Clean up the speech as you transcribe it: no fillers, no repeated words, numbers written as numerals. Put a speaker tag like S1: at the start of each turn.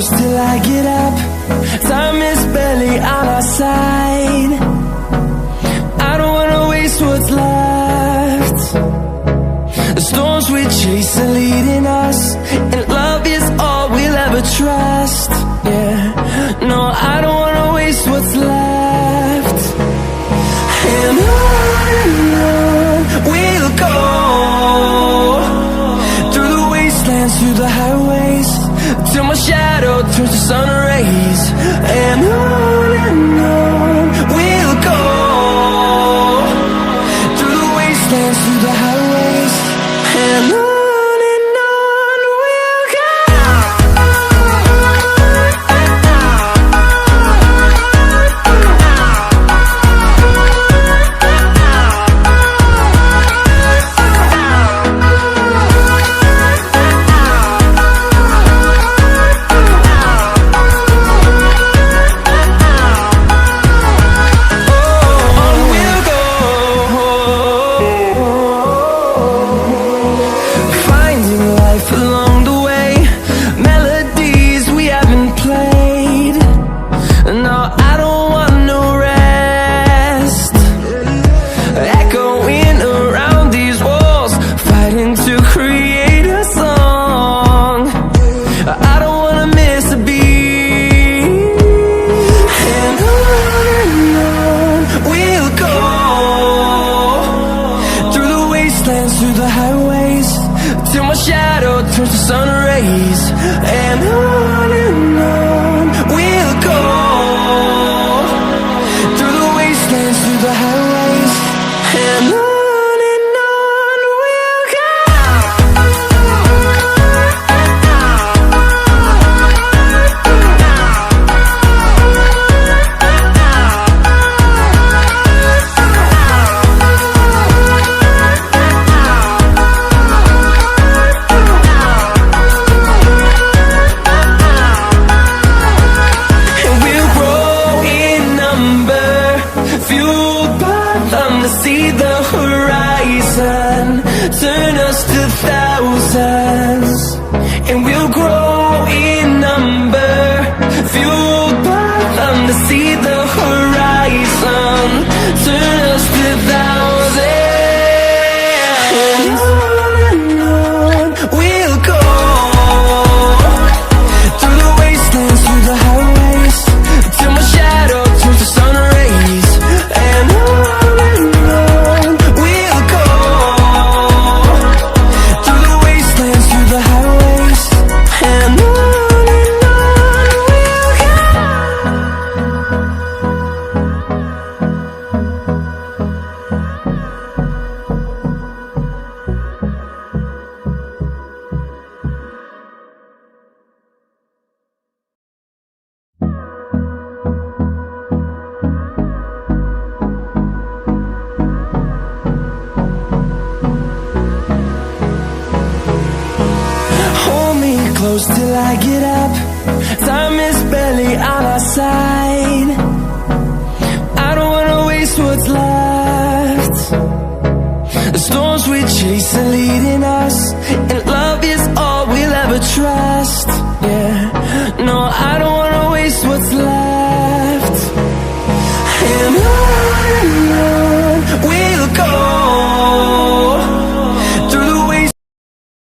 S1: close till I get up. Time is barely on our side. I don't wanna waste what's left. The storms we chase are leading us, and love is all we'll ever trust. Yeah, no, I don't wanna waste what's left. And on we'll go, through the wastelands, through the highways, till my shadow turns to sun rays. And on we'll go, through the wastelands, through the highways, and on we'll go. Close till I get up. Time is barely on our side. I don't wanna waste what's left. The storms we chase are leading us, and